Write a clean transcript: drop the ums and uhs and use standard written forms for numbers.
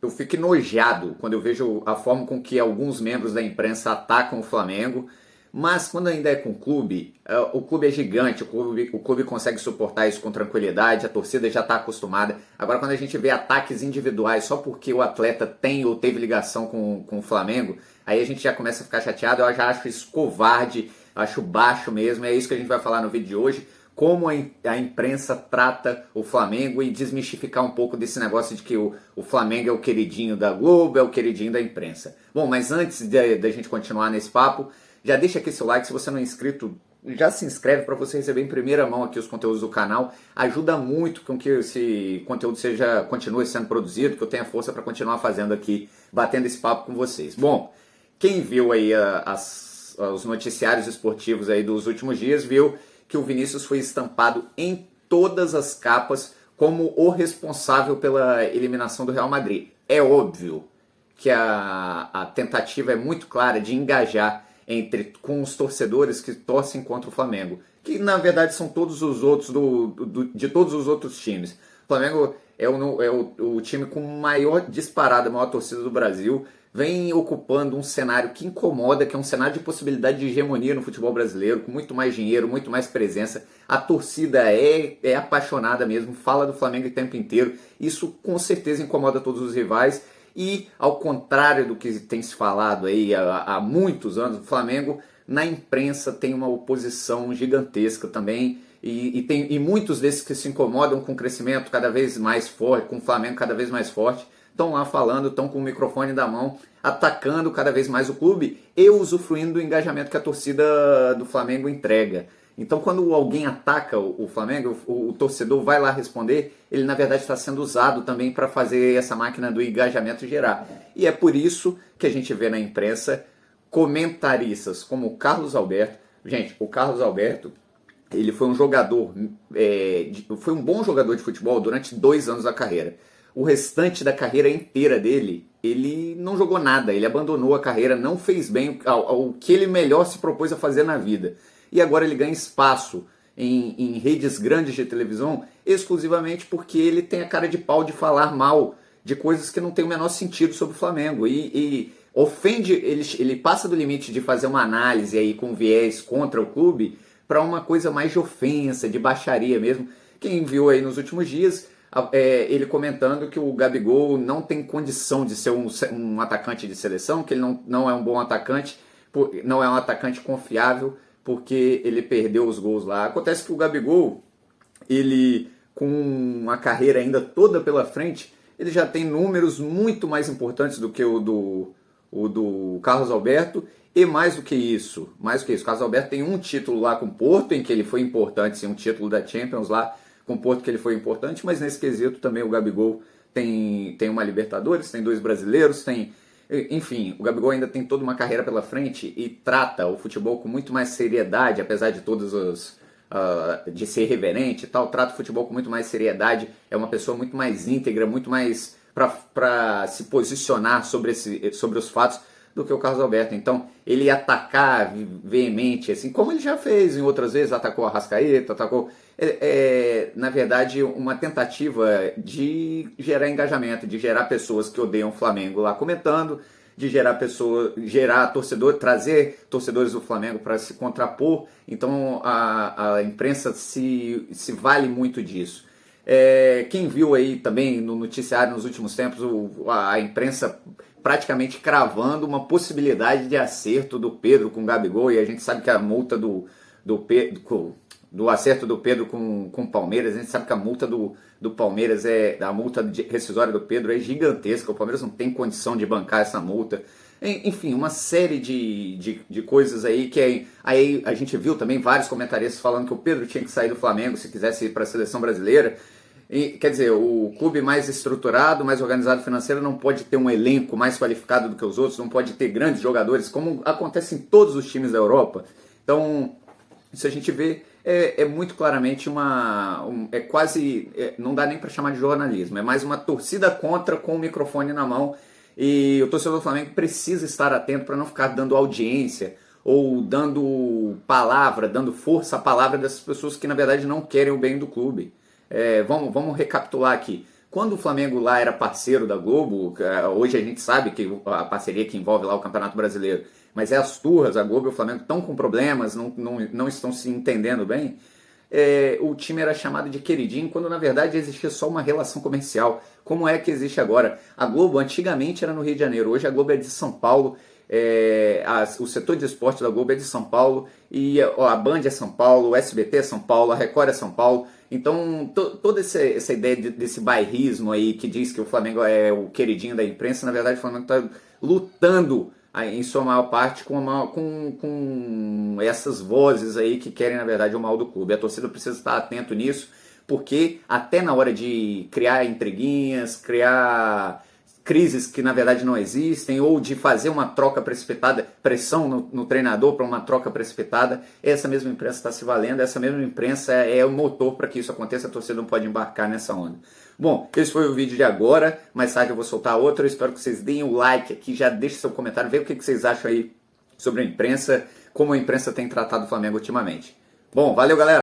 eu fico enojado quando eu vejo a forma com que alguns membros da imprensa atacam o Flamengo, mas quando ainda é com o clube é gigante, o clube consegue suportar isso com tranquilidade, a torcida já está acostumada. Agora, quando a gente vê ataques individuais só porque o atleta tem ou teve ligação com o Flamengo, aí a gente já começa a ficar chateado. Eu já acho isso covarde, acho baixo mesmo. É isso que a gente vai falar no vídeo de hoje. Como a imprensa trata o Flamengo e desmistificar um pouco desse negócio de que o Flamengo é o queridinho da Globo, é o queridinho da imprensa. Bom, mas antes da gente continuar nesse papo, já deixa aqui seu like. Se você não é inscrito, já se inscreve para você receber em primeira mão aqui os conteúdos do canal. Ajuda muito com que esse conteúdo continue sendo produzido, que eu tenha força para continuar fazendo aqui, batendo esse papo com vocês. Bom, quem viu aí os noticiários esportivos aí dos últimos dias, viu que o Vinícius foi estampado em todas as capas como o responsável pela eliminação do Real Madrid. É óbvio que a tentativa é muito clara de engajar com os torcedores que torcem contra o Flamengo, que na verdade são todos os outros de todos os outros times. O Flamengo é o time com maior disparada, maior torcida do Brasil, vem ocupando um cenário que incomoda, que é um cenário de possibilidade de hegemonia no futebol brasileiro, com muito mais dinheiro, muito mais presença. A torcida é apaixonada mesmo, fala do Flamengo o tempo inteiro. Isso com certeza incomoda todos os rivais. E ao contrário do que tem se falado aí há muitos anos, o Flamengo na imprensa tem uma oposição gigantesca também. E muitos desses que se incomodam com o crescimento cada vez mais forte, com o Flamengo cada vez mais forte, estão lá falando, estão com o microfone na mão, atacando cada vez mais o clube e usufruindo do engajamento que a torcida do Flamengo entrega. Então, quando alguém ataca o Flamengo, o torcedor vai lá responder, ele na verdade está sendo usado também para fazer essa máquina do engajamento girar. E é por isso que a gente vê na imprensa comentaristas como o Carlos Alberto. Gente, o Carlos Alberto, ele foi um jogador, foi um bom jogador de futebol durante 2 anos da carreira. O restante da carreira inteira dele, ele não jogou nada, ele abandonou a carreira, não fez bem ao que ele melhor se propôs a fazer na vida. E agora ele ganha espaço em redes grandes de televisão exclusivamente porque ele tem a cara de pau de falar mal de coisas que não tem o menor sentido sobre o Flamengo. E ofende, ele passa do limite de fazer uma análise aí com viés contra o clube para uma coisa mais de ofensa, de baixaria mesmo. Quem viu aí nos últimos dias, ele comentando que o Gabigol não tem condição de ser um atacante de seleção, que ele não é um bom atacante, não é um atacante confiável, porque ele perdeu os gols lá. Acontece que o Gabigol, ele com a carreira ainda toda pela frente, ele já tem números muito mais importantes do que o do Carlos Alberto, e mais do que isso, o Carlos Alberto tem um título lá com o Porto, em que ele foi importante, sim, um título da Champions lá com o Porto que ele foi importante, mas nesse quesito também o Gabigol tem uma Libertadores, tem 2 brasileiros, enfim, o Gabigol ainda tem toda uma carreira pela frente e trata o futebol com muito mais seriedade, apesar de de ser irreverente e tal, trata o futebol com muito mais seriedade, é uma pessoa muito mais íntegra, muito mais para se posicionar sobre os fatos do que o Carlos Alberto. Então, ele atacar veemente, assim, como ele já fez em outras vezes, atacou a Arrascaeta, na verdade, uma tentativa de gerar engajamento, de gerar pessoas que odeiam o Flamengo lá comentando, de trazer torcedores do Flamengo para se contrapor. Então, a imprensa se vale muito disso. Quem viu aí também no noticiário nos últimos tempos, a imprensa praticamente cravando uma possibilidade de acerto do Pedro com o Gabigol, e a gente sabe que a multa do acerto do Pedro com o Palmeiras, a gente sabe que a multa do Palmeiras, a multa rescisória do Pedro é gigantesca, o Palmeiras não tem condição de bancar essa multa. Enfim, uma série de coisas aí que aí a gente viu também vários comentaristas falando que o Pedro tinha que sair do Flamengo se quisesse ir para a seleção brasileira. Quer dizer, o clube mais estruturado, mais organizado financeiro não pode ter um elenco mais qualificado do que os outros, não pode ter grandes jogadores, como acontece em todos os times da Europa. Então, isso a gente vê muito claramente não dá nem para chamar de jornalismo, é mais uma torcida contra com o microfone na mão, e o torcedor do Flamengo precisa estar atento para não ficar dando audiência ou dando força à palavra dessas pessoas que na verdade não querem o bem do clube. Vamos recapitular aqui. quando o Flamengo lá era parceiro da Globo, hoje a gente sabe que a parceria que envolve lá o Campeonato Brasileiro, mas é as turras, a Globo e o Flamengo estão com problemas, não estão se entendendo bem, o time era chamado de queridinho, quando na verdade existia só uma relação comercial. Como é que existe agora? A Globo antigamente era no Rio de Janeiro, hoje a Globo é de São Paulo, o setor de esporte da Globo é de São Paulo, e a Band é São Paulo, o SBT é São Paulo, a Record é São Paulo. Então toda essa ideia desse bairrismo aí que diz que o Flamengo é o queridinho da imprensa, na verdade o Flamengo está lutando em sua maior parte com essas vozes aí que querem na verdade o mal do clube. A torcida precisa estar atento nisso, porque até na hora de criar intriguinhas, criar crises que na verdade não existem, ou de fazer uma troca precipitada, pressão no treinador para uma troca precipitada, essa mesma imprensa está se valendo, essa mesma imprensa é o motor para que isso aconteça, a torcida não pode embarcar nessa onda. Bom, esse foi o vídeo de agora, mais tarde eu vou soltar outro, eu espero que vocês deem o like aqui, já deixem seu comentário, vê o que vocês acham aí sobre a imprensa, como a imprensa tem tratado o Flamengo ultimamente. Bom, valeu galera!